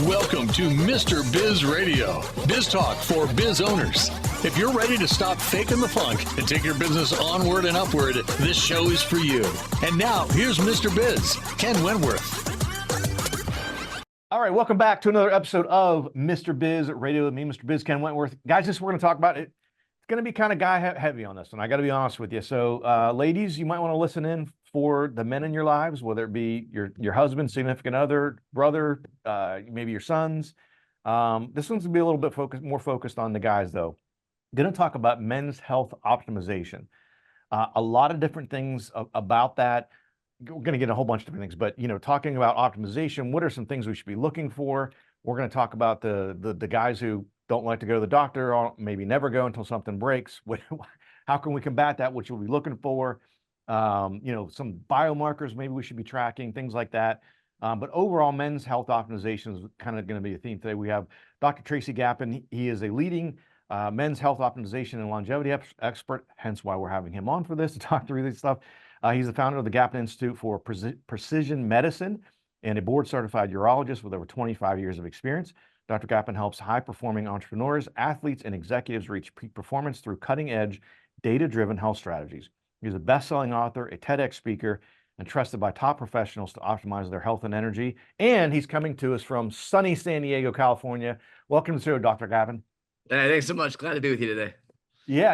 Welcome to Mr. Biz Radio, biz talk for biz owners. If you're ready to stop faking the funk and take your business onward and upward, this show is for you. And now, here's Mr. Biz, Ken Wentworth. All right, welcome back to another episode of Mr. Biz Radio with me, Mr. Biz, Ken Wentworth. Guys, this we're going to talk about, it's going to be kind of guy heavy on this one. I got to be honest with you. So, ladies, you might want to listen in for the men in your lives, whether it be your husband, significant other, brother, maybe your sons. This one's going to be a little bit more focused on the guys, though. I'm going to talk about men's health optimization. A lot of different things about that. We're going to get a whole bunch of different things, but talking about optimization, what are some things we should be looking for? We're going to talk about the guys who don't like to go to the doctor, or maybe never go until something breaks. How can we combat that? What you'll be looking for? Some biomarkers maybe we should be tracking, things like that. But overall, men's health optimization is kind of going to be a theme today. We have Dr. Tracy Gapin. He is a leading men's health optimization and longevity expert, hence why we're having him on for this to talk through this stuff. He's the founder of the Gapin Institute for Precision Medicine and a board-certified urologist with over 25 years of experience. Dr. Gapin helps high-performing entrepreneurs, athletes, and executives reach peak performance through cutting-edge, data-driven health strategies. He's a best-selling author, a TEDx speaker, and trusted by top professionals to optimize their health and energy. And he's coming to us from sunny San Diego, California. Welcome to the show, Dr. Gapin. Thanks so much. Glad to be with you today. Yeah.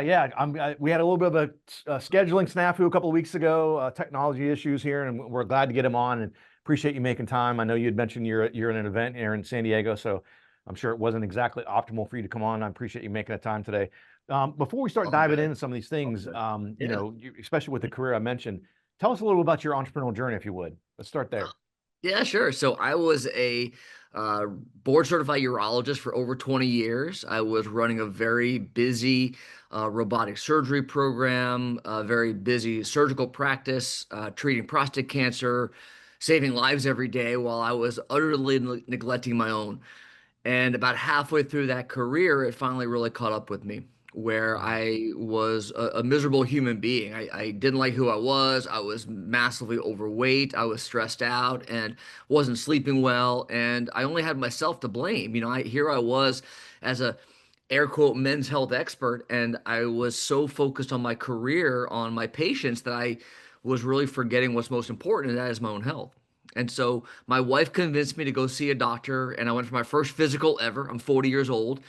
We had a little bit of a scheduling snafu a couple of weeks ago, technology issues here, and we're glad to get him on and appreciate you making time. I know you had mentioned you're in an event here in San Diego, so I'm sure it wasn't exactly optimal for you to come on. I appreciate you making the time today. Before we start diving into some of these things, especially with the career I mentioned, tell us a little about your entrepreneurial journey, if you would. Let's start there. Yeah, sure. So I was a board-certified urologist for over 20 years. I was running a very busy robotic surgery program, a very busy surgical practice, treating prostate cancer, saving lives every day while I was utterly neglecting my own. And about halfway through that career, it finally really caught up with me, where I was a miserable human being. I didn't like who I was. I was massively overweight. I was stressed out and wasn't sleeping well. And I only had myself to blame. Here I was as a air quote men's health expert, and I was so focused on my career, on my patients, that I was really forgetting what's most important, and that is my own health. And so my wife convinced me to go see a doctor, and I went for my first physical ever. I'm 40 years old.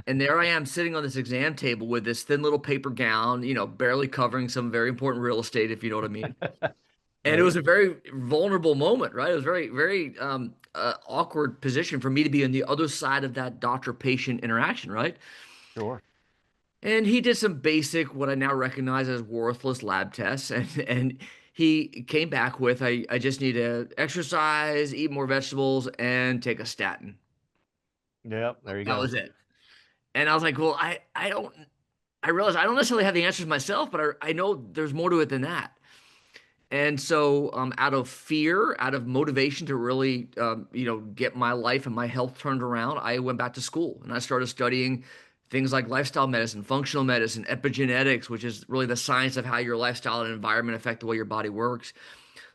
And there I am sitting on this exam table with this thin little paper gown, barely covering some very important real estate, if you know what I mean. And it was a very vulnerable moment, right? It was very, very awkward position for me to be on the other side of that doctor-patient interaction, right? Sure. And he did some basic, what I now recognize as worthless lab tests. And he came back with, I just need to exercise, eat more vegetables, and take a statin. Yep, there you go. That was it. And I was like, well, I realized I don't necessarily have the answers myself, but I know there's more to it than that. And so out of fear, out of motivation to really, get my life and my health turned around, I went back to school and I started studying things like lifestyle medicine, functional medicine, epigenetics, which is really the science of how your lifestyle and environment affect the way your body works.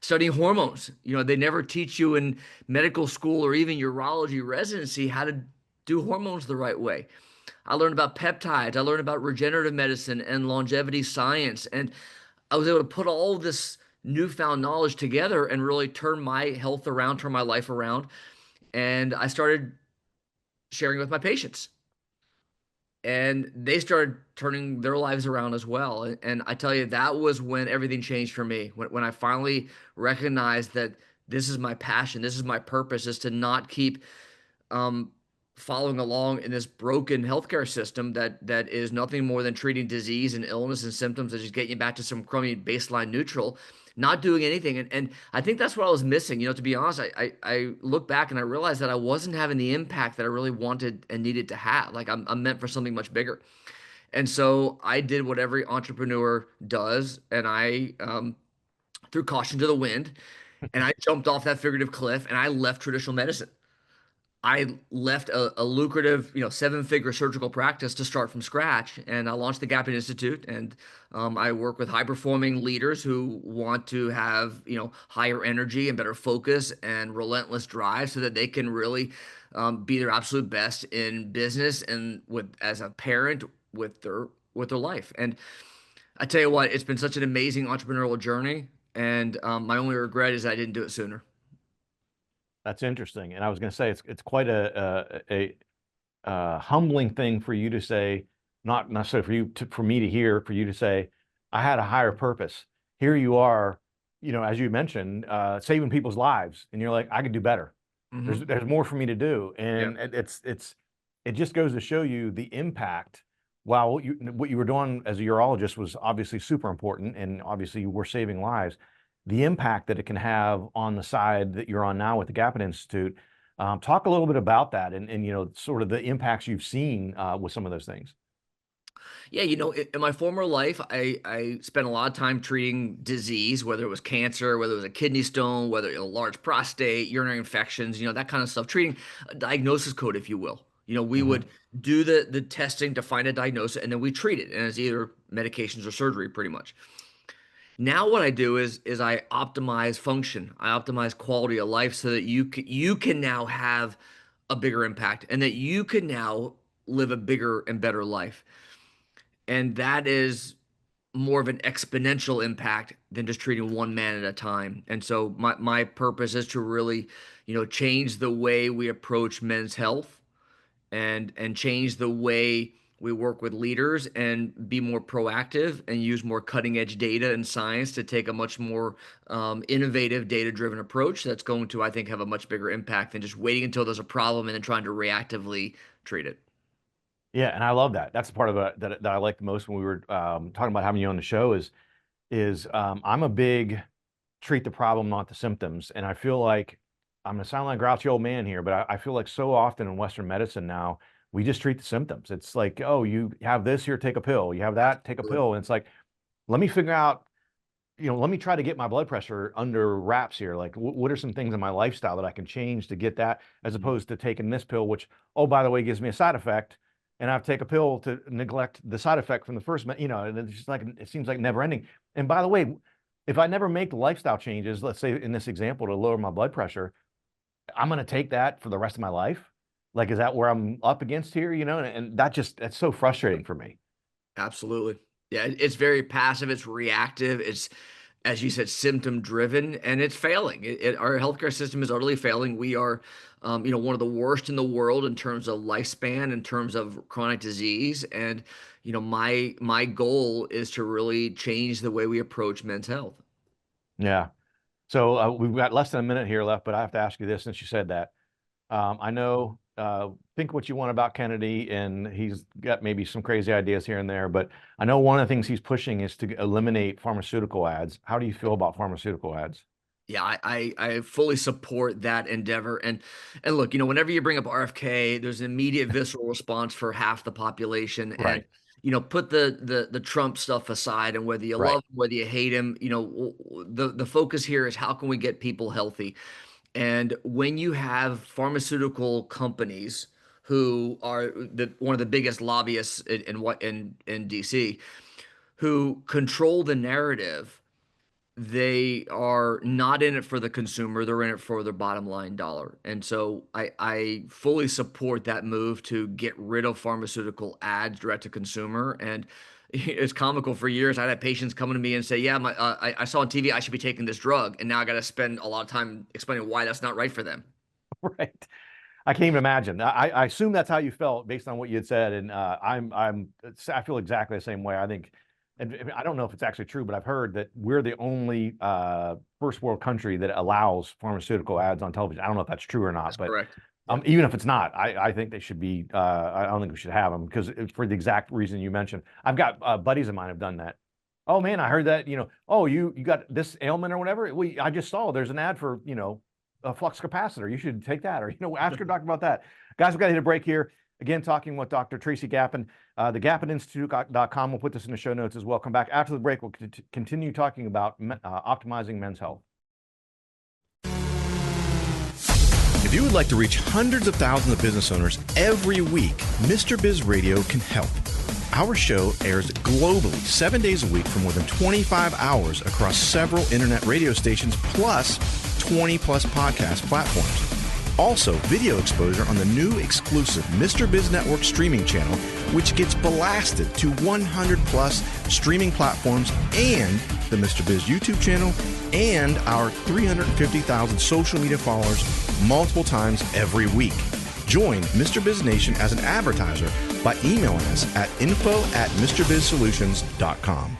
Studying hormones. They never teach you in medical school or even urology residency how to do hormones the right way. I learned about peptides. I learned about regenerative medicine and longevity science. And I was able to put all this newfound knowledge together and really turn my health around, turn my life around. And I started sharing with my patients. And they started turning their lives around as well. And I tell you, that was when everything changed for me. When I finally recognized that this is my passion, this is my purpose, is to not keep following along in this broken healthcare system that is nothing more than treating disease and illness and symptoms that just get you back to some crummy baseline neutral, not doing anything. And I think that's what I was missing. To be honest, I look back and I realized that I wasn't having the impact that I really wanted and needed to have. Like I'm meant for something much bigger. And so I did what every entrepreneur does, and I threw caution to the wind, and I jumped off that figurative cliff, and I left traditional medicine. I left a lucrative, 7-figure surgical practice to start from scratch, and I launched the Gapin Institute. And I work with high-performing leaders who want to have, higher energy and better focus and relentless drive, so that they can really be their absolute best in business and as a parent with their life. And I tell you what, it's been such an amazing entrepreneurial journey, and my only regret is I didn't do it sooner. That's interesting. And I was going to say it's quite a humbling thing for you to say, not necessarily for me to hear, for you to say, I had a higher purpose. Here you are, as you mentioned, saving people's lives, and you're like, I could do better. Mm-hmm. There's more for me to do, and Yeah. it just goes to show you the impact. While what you were doing as a urologist was obviously super important, and obviously you were saving lives, the impact that it can have on the side that you're on now with the Gapin Institute. Talk a little bit about that, and sort of the impacts you've seen with some of those things. Yeah, in my former life, I spent a lot of time treating disease, whether it was cancer, whether it was a kidney stone, whether it was a large prostate, urinary infections, that kind of stuff, treating a diagnosis code, if you will. We Mm-hmm. would do the testing to find a diagnosis, and then we treat it, and it's either medications or surgery, pretty much. Now what I do is I optimize function, I optimize quality of life, so that you can now have a bigger impact, and that you can now live a bigger and better life. And that is more of an exponential impact than just treating one man at a time. And so my purpose is to really, change the way we approach men's health, and change the way we work with leaders, and be more proactive and use more cutting edge data and science to take a much more innovative, data driven approach that's going to, I think, have a much bigger impact than just waiting until there's a problem and then trying to reactively treat it. Yeah, and I love that. That's the part of it that I like the most when we were talking about having you on the show is I'm a big treat the problem, not the symptoms. And I feel like I'm gonna sound like a grouchy old man here, but I feel like so often in Western medicine now, we just treat the symptoms. It's like, oh, you have this, here, take a pill. You have that, take a pill. And it's like, let me figure out, let me try to get my blood pressure under wraps here. Like, what are some things in my lifestyle that I can change to get that, as opposed to taking this pill, which, oh, by the way, gives me a side effect, and I have to take a pill to neglect the side effect from the first, and it's just like, it seems like never ending. And by the way, if I never make the lifestyle changes, let's say in this example, to lower my blood pressure, I'm going to take that for the rest of my life. Like, is that where I'm up against here? And that's so frustrating for me. Absolutely. Yeah, it's very passive, it's reactive, it's, as you said, symptom driven, and it's failing. Our healthcare system is utterly failing. We are, one of the worst in the world in terms of lifespan, in terms of chronic disease. And, my goal is to really change the way we approach men's health. Yeah. So we've got less than a minute here left, but I have to ask you this since you said that. I know, think what you want about Kennedy, and he's got maybe some crazy ideas here and there, but I know one of the things he's pushing is to eliminate pharmaceutical ads. How do you feel about pharmaceutical ads? Yeah, I fully support that endeavor. And look, whenever you bring up RFK, there's an immediate visceral response for half the population. Right. And put the Trump stuff aside, and whether you Right. love him, whether you hate him, the focus here is how can we get people healthy? And when you have pharmaceutical companies who are one of the biggest lobbyists in DC, who control the narrative, they are not in it for the consumer, they're in it for their bottom line dollar. And so I fully support that move to get rid of pharmaceutical ads direct to consumer. And it's comical. For years I had patients coming to me and say, yeah, I saw on TV I should be taking this drug, and now I got to spend a lot of time explaining why that's not right for them. Right. I can't even imagine. I assume that's how you felt based on what you had said, and I feel exactly the same way. I think, and I don't know if it's actually true, but I've heard that we're the only first world country that allows pharmaceutical ads on television. I don't know if that's true or not, That's but correct. even if it's not, I think they should be. I don't think we should have them, because for the exact reason you mentioned. I've got buddies of mine have done that. Oh man, I heard that. Oh, you got this ailment or whatever. I just saw there's an ad for a flux capacitor. You should take that, or ask your doctor about that. Guys, we've got to hit a break here. Again, talking with Dr. Tracy Gapin, the GapinInstitute.com. We'll put this in the show notes as well. Come back after the break. We'll continue talking about optimizing men's health. If you would like to reach hundreds of thousands of business owners every week, Mr. Biz Radio can help. Our show airs globally 7 days a week for more than 25 hours across several internet radio stations plus 20 plus podcast platforms. Also, video exposure on the new exclusive Mr. Biz Network streaming channel, which gets blasted to 100 plus streaming platforms, and the Mr. Biz YouTube channel, and our 350,000 social media followers multiple times every week. Join Mr. Biz Nation as an advertiser by emailing us at info@MrBizSolutions.com.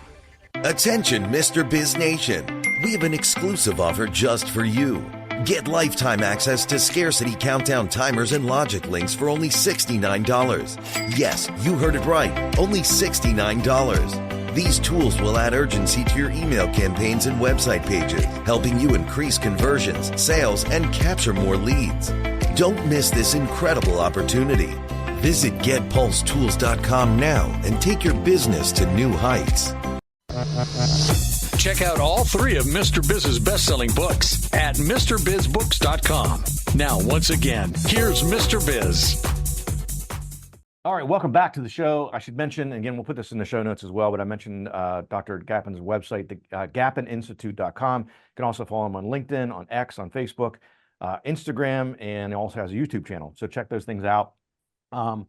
Attention, Mr. Biz Nation. We have an exclusive offer just for you. Get lifetime access to scarcity countdown timers and logic links for only $69. Yes, you heard it right. Only $69. These tools will add urgency to your email campaigns and website pages, helping you increase conversions, sales, and capture more leads. Don't miss this incredible opportunity. Visit GetPulseTools.com now and take your business to new heights. Check out all three of Mr. Biz's best-selling books at MrBizBooks.com. Now, once again, here's Mr. Biz. All right, welcome back to the show. I should mention, again, we'll put this in the show notes as well, but I mentioned Dr. Gapin's website, the GapinInstitute.com. You can also follow him on LinkedIn, on X, on Facebook, Instagram, and he also has a YouTube channel. So check those things out. I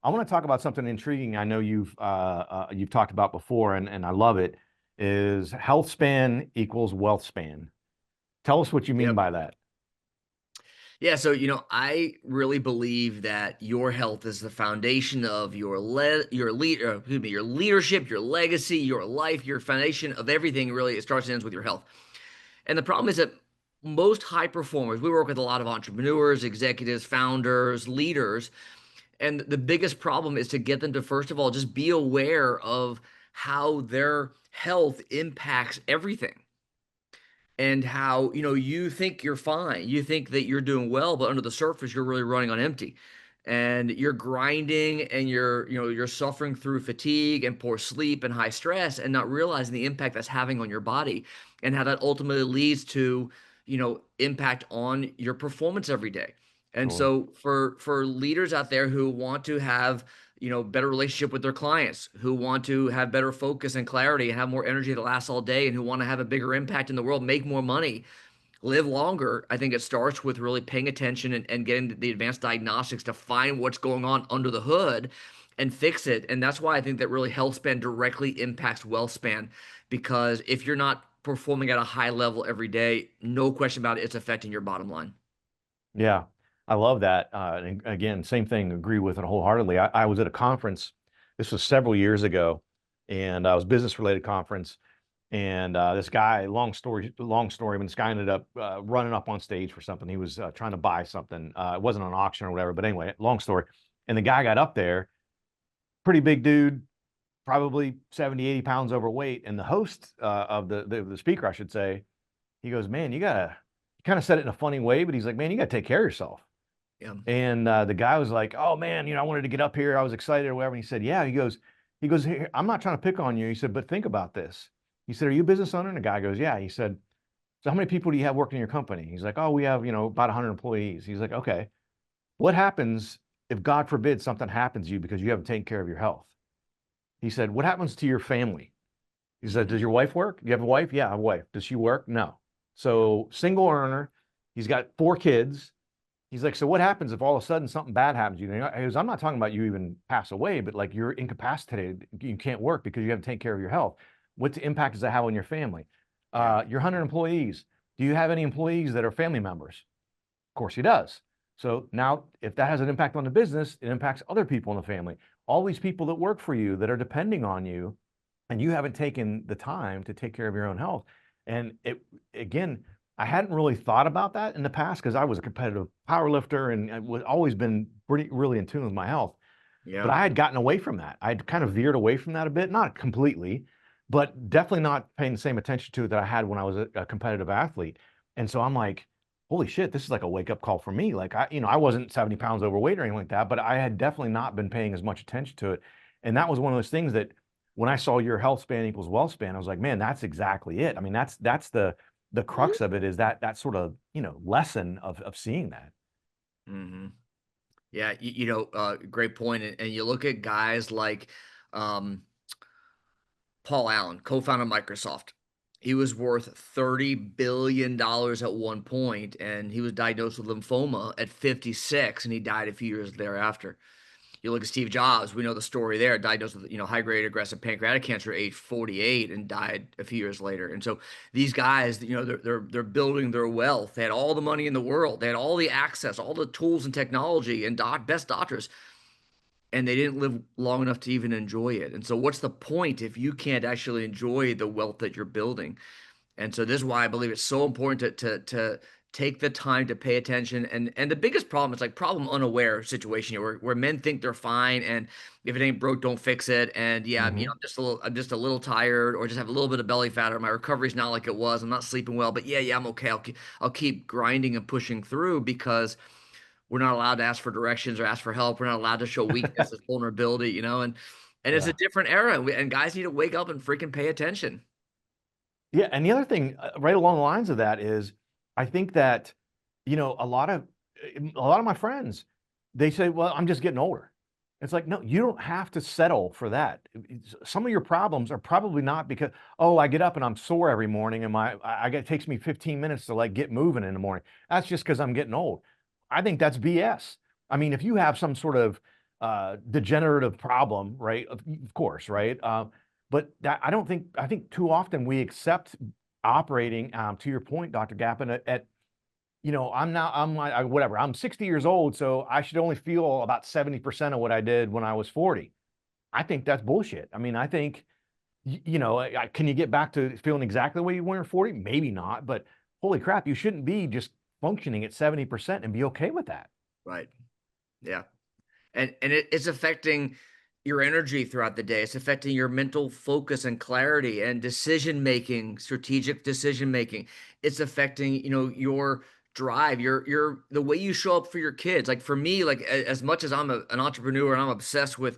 want to talk about something intriguing I know you've talked about before, and I love it, is health span equals wealth span. Tell us what you mean by that. Yeah, so I really believe that your health is the foundation of your leadership, your legacy, your life, your foundation of everything. Really, it starts and ends with your health. And the problem is that most high performers, we work with a lot of entrepreneurs, executives, founders, leaders, and the biggest problem is to get them to, first of all, just be aware of how their health impacts everything. And how, you think you're fine. You think that you're doing well, but under the surface, you're really running on empty. And you're grinding and you're suffering through fatigue and poor sleep and high stress and not realizing the impact that's having on your body and how that ultimately leads to, impact on your performance every day. And so for leaders out there who want to have better relationship with their clients, who want to have better focus and clarity and have more energy that lasts all day, and who want to have a bigger impact in the world, make more money, live longer, I think it starts with really paying attention and getting the advanced diagnostics to find what's going on under the hood and fix it. And that's why I think that really health span directly impacts wealth span, because if you're not performing at a high level every day, no question about it, it's affecting your bottom line. Yeah. I love that. And again, same thing, agree with it wholeheartedly. I was at a conference, this was several years ago, and it was a business-related conference. And this guy, long story, but this guy ended up running up on stage for something. He was trying to buy something. It wasn't an auction or whatever, but anyway, long story. And the guy got up there, pretty big dude, probably 70, 80 pounds overweight. And the host of the speaker, I should say, he goes, man, you kind of said it in a funny way, but he's like, man, you got to take care of yourself. Yeah. And the guy was like, oh man, I wanted to get up here. I was excited or whatever. And he said, yeah, he goes, hey, I'm not trying to pick on you. He said, but think about this. He said, are you a business owner? And the guy goes, yeah. He said, so how many people do you have working in your company? He's like, oh, we have, about 100 employees. He's like, okay, what happens if God forbid something happens to you because you haven't taken care of your health? He said, what happens to your family? He said, does your wife work? You have a wife? Yeah, I have a wife. Does she work? No. So single earner, he's got 4 kids. He's like, so what happens if all of a sudden something bad happens to you? He goes, I'm not talking about you even pass away, but like you're incapacitated. You can't work because you haven't taken care of your health. What impact does that have on your family? Your 100 employees. Do you have any employees that are family members? Of course he does. So now if that has an impact on the business, it impacts other people in the family. All these people that work for you that are depending on you, and you haven't taken the time to take care of your own health. And again, I hadn't really thought about that in the past because I was a competitive power lifter and always been really in tune with my health. Yeah. But I had gotten away from that. I'd kind of veered away from that a bit, not completely, but definitely not paying the same attention to it that I had when I was a competitive athlete. And so I'm like, holy shit, this is like a wake-up call for me. Like I wasn't 70 pounds overweight or anything like that, but I had definitely not been paying as much attention to it. And that was one of those things that when I saw your health span equals wealth span, I was like, man, that's exactly it. I mean, that's the crux of it, is that sort of, lesson of seeing that. Hmm. Yeah, great point. And you look at guys like Paul Allen, co-founder of Microsoft. He was worth $30 billion at one point, and he was diagnosed with lymphoma at 56, and he died a few years thereafter. You look at Steve Jobs, we know the story there, diagnosed with, high-grade aggressive pancreatic cancer at age 48 and died a few years later. And so these guys, they're building their wealth. They had all the money in the world. They had all the access, all the tools and technology and best doctors, and they didn't live long enough to even enjoy it. And so what's the point if you can't actually enjoy the wealth that you're building? And so this is why I believe it's so important to take the time to pay attention. And the biggest problem is like problem unaware situation here, where men think they're fine, and if it ain't broke, don't fix it. And yeah, Mhm. I'm just a little tired, or just have a little bit of belly fat, or my recovery's not like it was. I'm not sleeping well, but yeah, I'm okay. I'll keep grinding and pushing through, because we're not allowed to ask for directions or ask for help. We're not allowed to show weakness as vulnerability, and it's a Yeah. different era, and guys need to wake up and freaking pay attention. Yeah, and the other thing, right along the lines of that is, I think that, a lot of my friends, they say, "Well, I'm just getting older." It's like, no, you don't have to settle for that. Some of your problems are probably not because, oh, I get up and I'm sore every morning, and it takes me 15 minutes to like get moving in the morning. That's just because I'm getting old. I think that's BS. I mean, if you have some sort of degenerative problem, right? Of course, right? But that I think too often we accept operating, to your point, Dr. Gapin, at I'm like, whatever, I'm 60 years old, so I should only feel about 70% of what I did when I was 40. I think that's bullshit. I mean, I think, can you get back to feeling exactly the way you were at 40? Maybe not, but holy crap, you shouldn't be just functioning at 70% and be okay with that. Right. Yeah. And it's affecting your energy throughout the day. It's affecting your mental focus and clarity and decision making, strategic decision making. It's affecting, your drive, the way you show up for your kids. Like for me, like as much as I'm an entrepreneur and I'm obsessed with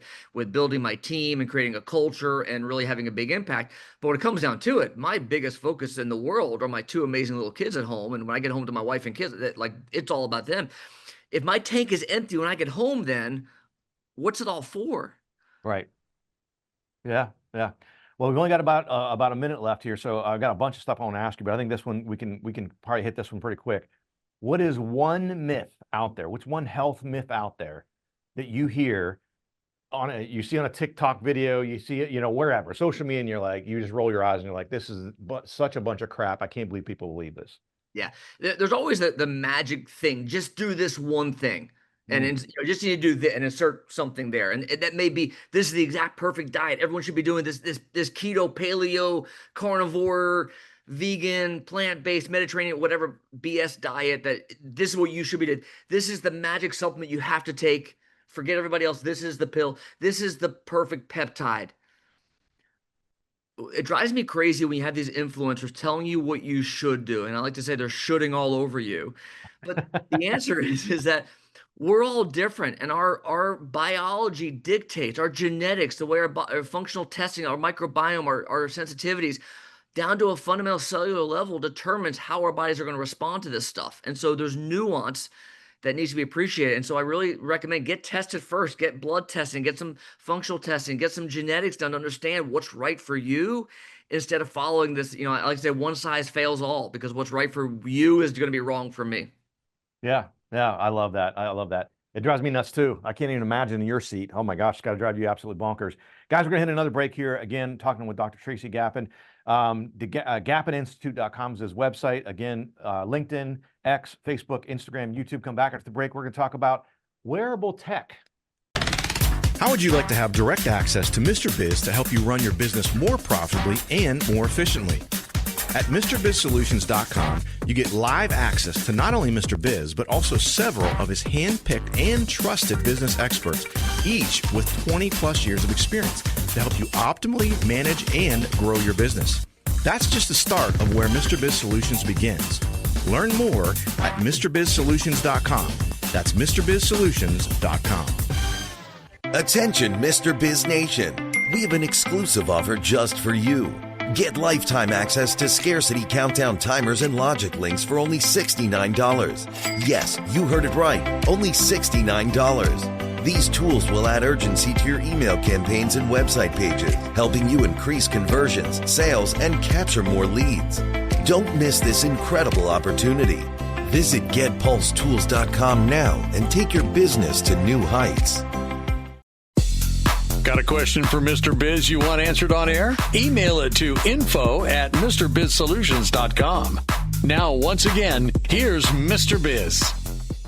building my team and creating a culture and really having a big impact, but when it comes down to it, my biggest focus in the world are my two amazing little kids at home. And when I get home to my wife and kids, it's all about them. If my tank is empty when I get home, then what's it all for? Right. Yeah. Yeah. Well, we've only got about a minute left here, so I've got a bunch of stuff I want to ask you, but I think this one we can probably hit this one pretty quick. What is one myth out there? What's one health myth out there that you hear you see on a TikTok video, you see it, wherever, social media, and you just roll your eyes and you're like, this is such a bunch of crap. I can't believe people believe this. Yeah. There's always the magic thing. Just do this one thing. And just need to do that and insert something there. And that may be, this is the exact perfect diet. Everyone should be doing this keto, paleo, carnivore, vegan, plant-based, Mediterranean, whatever BS diet, that this is what you should be doing. This is the magic supplement you have to take. Forget everybody else. This is the pill. This is the perfect peptide. It drives me crazy when you have these influencers telling you what you should do. And I like to say they're shooting all over you. But the answer is that we're all different, and our biology dictates, our genetics, the way our functional testing, our microbiome, our sensitivities, down to a fundamental cellular level, determines how our bodies are going to respond to this stuff. And so there's nuance that needs to be appreciated. And so I really recommend get tested first, get blood testing, get some functional testing, get some genetics done to understand what's right for you, instead of following this, I like to say one size fails all, because what's right for you is going to be wrong for me. Yeah. Yeah. I love that. I love that. It drives me nuts too. I can't even imagine in your seat. Oh my gosh, it's got to drive you absolutely bonkers. Guys, we're going to hit another break here. Again, talking with Dr. Tracy Gapin. GapinInstitute.com is his website. Again, LinkedIn, X, Facebook, Instagram, YouTube. Come back after the break. We're going to talk about wearable tech. How would you like to have direct access to Mr. Biz to help you run your business more profitably and more efficiently? At MrBizSolutions.com, you get live access to not only Mr. Biz, but also several of his hand-picked and trusted business experts, each with 20 plus years of experience to help you optimally manage and grow your business. That's just the start of where Mr. Biz Solutions begins. Learn more at MrBizSolutions.com. That's MrBizSolutions.com. Attention, Mr. Biz Nation. We have an exclusive offer just for you. Get lifetime access to scarcity countdown timers and logic links for only $69. Yes, you heard it right. Only $69. These tools will add urgency to your email campaigns and website pages, helping you increase conversions, sales, and capture more leads. Don't miss this incredible opportunity. Visit GetPulseTools.com now and take your business to new heights. Got a question for Mr. Biz you want answered on air? Email it to info@MrBizSolutions.com. Now, once again, here's Mr. Biz.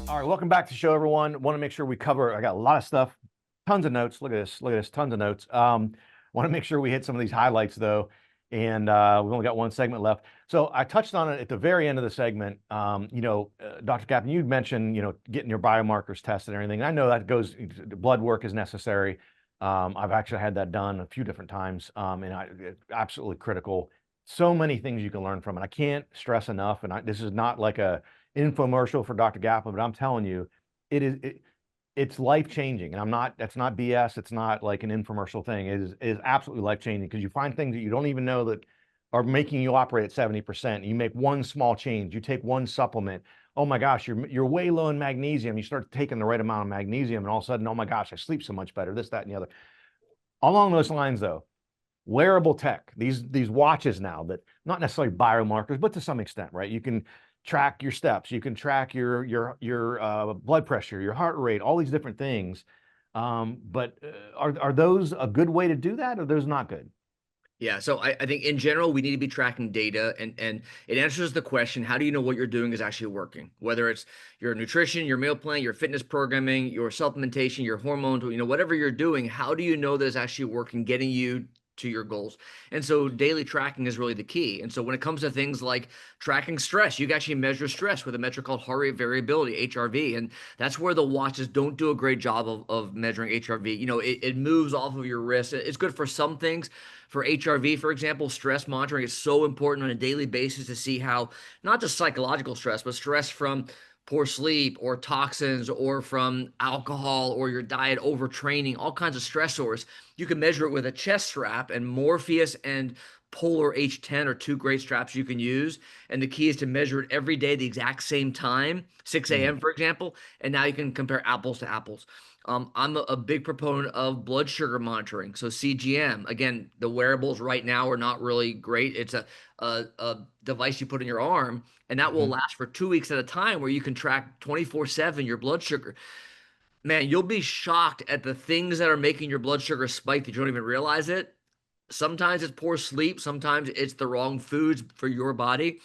All right, welcome back to the show, everyone. Want to make sure we cover, I got a lot of stuff, tons of notes. Look at this, tons of notes. Want to make sure we hit some of these highlights, though. And we've only got one segment left. So I touched on it at the very end of the segment. Dr. Gapin, you mentioned, getting your biomarkers tested and everything. I know that blood work is necessary. I've actually had that done a few different times, and it's absolutely critical. So many things you can learn from it. I can't stress enough, and this is not like a infomercial for Dr. Gapin, but I'm telling you, it's life-changing. And that's not BS. It's not like an infomercial thing. It is absolutely life-changing, because you find things that you don't even know that are making you operate at 70%. You make one small change. You take one supplement. Oh my gosh, you're way low in magnesium. You start taking the right amount of magnesium, and all of a sudden, oh my gosh, I sleep so much better, this, that, and the other. Along those lines, though, wearable tech, these watches now that not necessarily biomarkers, but to some extent, right? You can track your steps, you can track your blood pressure, your heart rate, all these different things. But are those a good way to do that, or are those not good? Yeah, so I think in general, we need to be tracking data, and it answers the question, how do you know what you're doing is actually working? Whether it's your nutrition, your meal plan, your fitness programming, your supplementation, your hormones, whatever you're doing, how do you know that it's actually working, getting you to your goals? And so daily tracking is really the key. And so when it comes to things like tracking stress, you can actually measure stress with a metric called heart rate variability, HRV. And that's where the watches don't do a great job of measuring HRV. It moves off of your wrist. It's good for some things. For HRV, for example, stress monitoring is so important on a daily basis to see how, not just psychological stress, but stress from poor sleep or toxins or from alcohol or your diet, overtraining, all kinds of stressors. You can measure it with a chest strap, and Morpheus and Polar H10 are two great straps you can use. And the key is to measure it every day at the exact same time, 6 a.m., for example. And now you can compare apples to apples. I'm a big proponent of blood sugar monitoring. So CGM, again, the wearables right now are not really great. It's a device you put in your arm, and that will last for 2 weeks at a time, where you can track 24/7 your blood sugar. Man, you'll be shocked at the things that are making your blood sugar spike that you don't even realize it. Sometimes it's poor sleep. Sometimes it's the wrong foods for your body.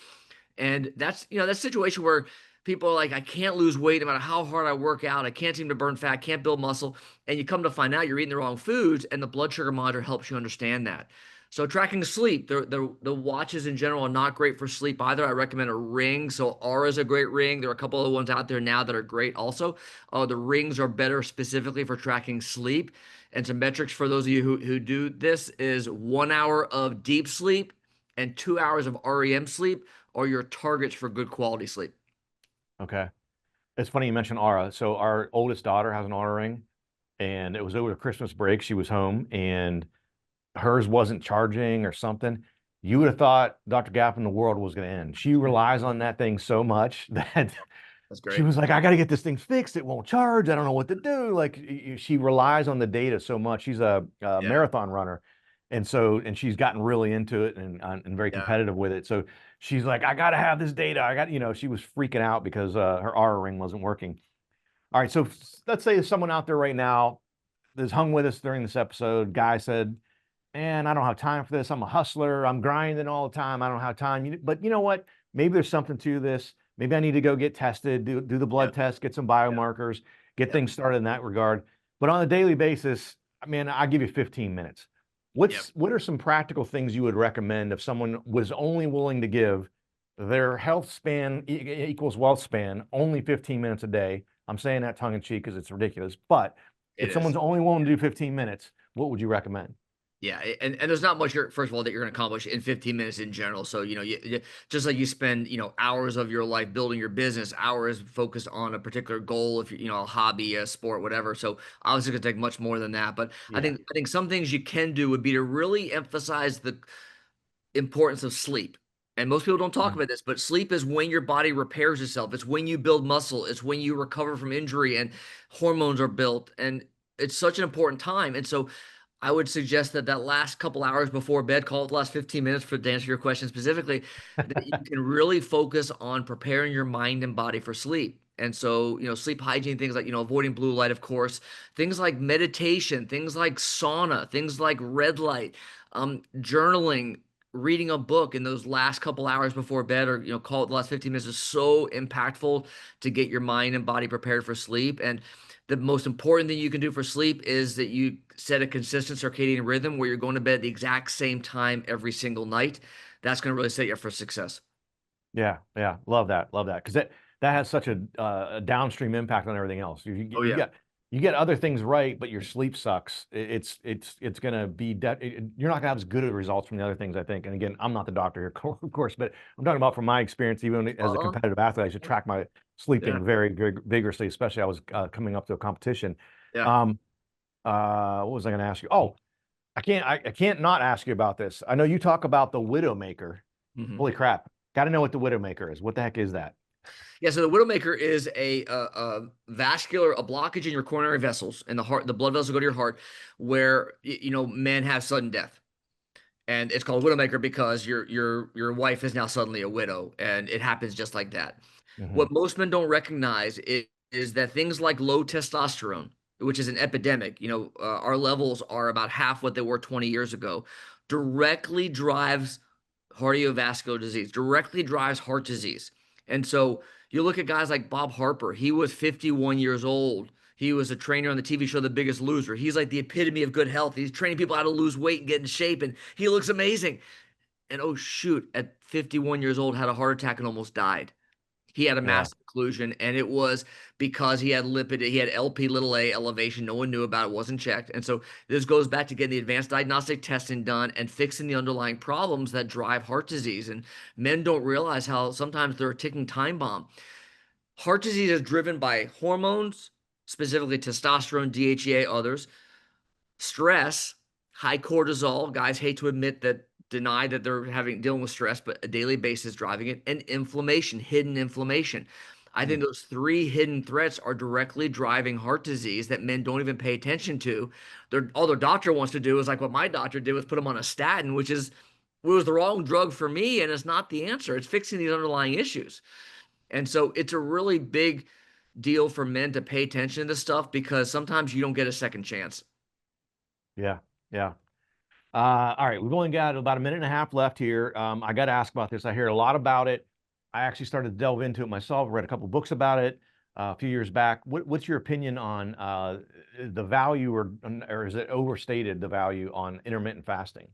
And that's a situation where people are like, I can't lose weight no matter how hard I work out. I can't seem to burn fat, can't build muscle. And you come to find out you're eating the wrong foods, and the blood sugar monitor helps you understand that. So tracking sleep, the watches in general are not great for sleep either. I recommend a ring. So Aura is a great ring. There are a couple other ones out there now that are great also. The rings are better specifically for tracking sleep. And some metrics for those of you who do this is 1 hour of deep sleep and 2 hours of REM sleep are your targets for good quality sleep. Okay. It's funny you mentioned Aura. So our oldest daughter has an Aura ring, and it was over Christmas break. She was home, and hers wasn't charging or something. You would have thought, Dr. Gapin, the world was going to end. She relies on that thing so much that That's great. she was like, I got to get this thing fixed. It won't charge. I don't know what to do. Like, she relies on the data so much. She's a marathon runner. And she's gotten really into it and very competitive with it. So she's like, I got to have this data. She was freaking out because her Aura ring wasn't working. All right. So let's say there's someone out there right now that's hung with us during this episode. Guy said, man, I don't have time for this. I'm a hustler. I'm grinding all the time. I don't have time. But you know what? Maybe there's something to this. Maybe I need to go get tested, do the blood test, get some biomarkers, get things started in that regard. But on a daily basis, I give you 15 minutes. What are some practical things you would recommend if someone was only willing to give their health span equals wealth span only 15 minutes a day? I'm saying that tongue in cheek because it's ridiculous. But if someone's only willing to do 15 minutes, what would you recommend? Yeah, and there's not much, first of all, that you're going to accomplish in 15 minutes in general. So, just like you spend, hours of your life building your business, hours focused on a particular goal, if you a hobby, a sport, whatever. So obviously it's going to take much more than that. But I think some things you can do would be to really emphasize importance of sleep. And most people don't talk about this, but sleep is when your body repairs itself. It's when you build muscle. It's when you recover from injury and hormones are built. And it's such an important time. And so I would suggest that last couple hours before bed, call it the last 15 minutes to answer your question specifically, that you can really focus on preparing your mind and body for sleep. And so, sleep hygiene, things like, avoiding blue light, of course, things like meditation, things like sauna, things like red light, journaling, reading a book in those last couple hours before bed, or, call it the last 15 minutes, is so impactful to get your mind and body prepared for sleep. And the most important thing you can do for sleep is that you set a consistent circadian rhythm where you're going to bed at the exact same time every single night. That's going to really set you up for success. Yeah. Love that. Because that has such a downstream impact on everything else. You get other things right, but your sleep sucks. It's going to be you're not going to have as good of results from the other things, I think. And again, I'm not the doctor here, of course, but I'm talking about from my experience. Even as a competitive athlete, I should track my sleeping very, very vigorously, especially I was coming up to a competition. Yeah. What was I going to ask you? Oh, I can't not ask you about this. I know you talk about the Widowmaker. Mm-hmm. Holy crap! Got to know what the Widowmaker is. What the heck is that? Yeah, so the Widowmaker is a blockage in your coronary vessels and the heart. The blood vessels go to your heart, where men have sudden death, and it's called Widowmaker because your wife is now suddenly a widow, and it happens just like that. Mm-hmm. What most men don't recognize is that things like low testosterone, which is an epidemic, our levels are about half what they were 20 years ago, directly drives cardiovascular disease, directly drives heart disease. And so you look at guys like Bob Harper. He was 51 years old. He was a trainer on the TV show The Biggest Loser. He's like the epitome of good health. He's training people how to lose weight and get in shape, and he looks amazing. And oh shoot, at 51 years old, had a heart attack and almost died. He had a massive occlusion, and it was because he had LP little a elevation. No one knew about it, wasn't checked. And so this goes back to getting the advanced diagnostic testing done and fixing the underlying problems that drive heart disease. And men don't realize how sometimes they're a ticking time bomb. Heart disease is driven by hormones, specifically testosterone, DHEA, others, stress, high cortisol. Guys hate to deny that they're dealing with stress, but a daily basis driving it, and inflammation, hidden inflammation. I think those three hidden threats are directly driving heart disease that men don't even pay attention to. All their doctor wants to do is like what my doctor did, was put them on a statin, which was the wrong drug for me, and it's not the answer. It's fixing these underlying issues. And so it's a really big deal for men to pay attention to this stuff, because sometimes you don't get a second chance. Yeah. All right, we've only got about a minute and a half left here. I got to ask about this. I hear a lot about it. I actually started to delve into it myself. Read a couple books about it a few years back. What's your opinion on the value, or is it overstated, the value on intermittent fasting?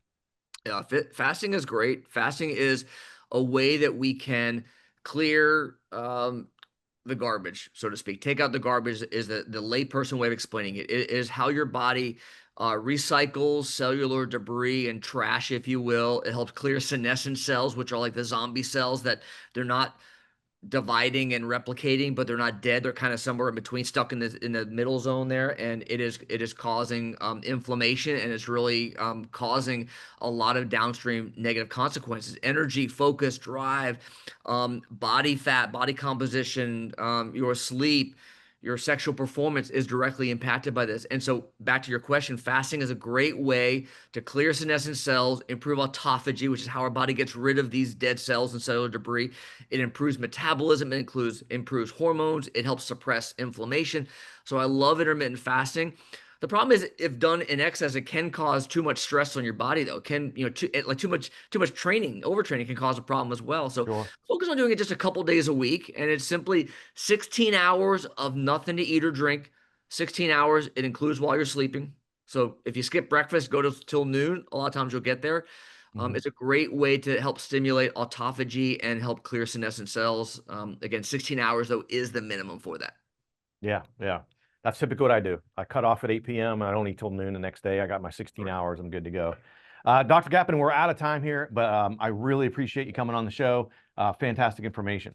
Yeah, fasting is great. Fasting is a way that we can clear the garbage, so to speak. Take out the garbage is the layperson way of explaining it. It is how your body recycles cellular debris and trash, if you will. It helps clear senescent cells, which are like the zombie cells that they're not dividing and replicating, but they're not dead. They're kind of somewhere in between, stuck in the middle zone there, and it is causing inflammation, and it's really causing a lot of downstream negative consequences. Energy, focus, drive, body fat, body composition, your sleep, your sexual performance is directly impacted by this. And so back to your question, fasting is a great way to clear senescent cells, improve autophagy, which is how our body gets rid of these dead cells and cellular debris. It improves metabolism, it improves hormones, it helps suppress inflammation. So I love intermittent fasting. The problem is, if done in excess, it can cause too much stress on your body, though. Too much training, overtraining can cause a problem as well. So focus on doing it just a couple days a week, and it's simply 16 hours of nothing to eat or drink. 16 hours, it includes while you're sleeping. So if you skip breakfast, go till noon, a lot of times you'll get there. It's a great way to help stimulate autophagy and help clear senescent cells. Again, 16 hours, though, is the minimum for that. Yeah. That's typically what I do. I cut off at 8 p.m. I don't eat till noon the next day. I got my 16 hours. I'm good to go. Dr. Gapin, we're out of time here, but I really appreciate you coming on the show. Fantastic information.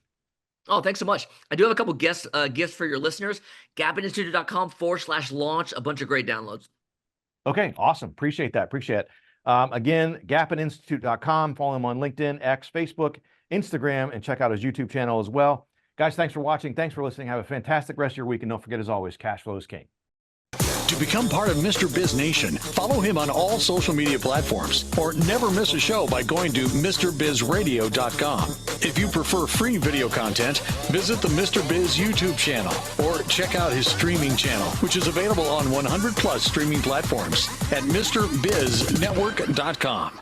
Oh, thanks so much. I do have a couple gifts for your listeners. GapinInstitute.com/launch. A bunch of great downloads. Okay, awesome. Appreciate that. Again, GapinInstitute.com. Follow him on LinkedIn, X, Facebook, Instagram, and check out his YouTube channel as well. Guys, thanks for watching. Thanks for listening. Have a fantastic rest of your week. And don't forget, as always, cash flow is king. To become part of Mr. Biz Nation, follow him on all social media platforms or never miss a show by going to MrBizRadio.com. If you prefer free video content, visit the Mr. Biz YouTube channel or check out his streaming channel, which is available on 100 plus streaming platforms at MrBizNetwork.com.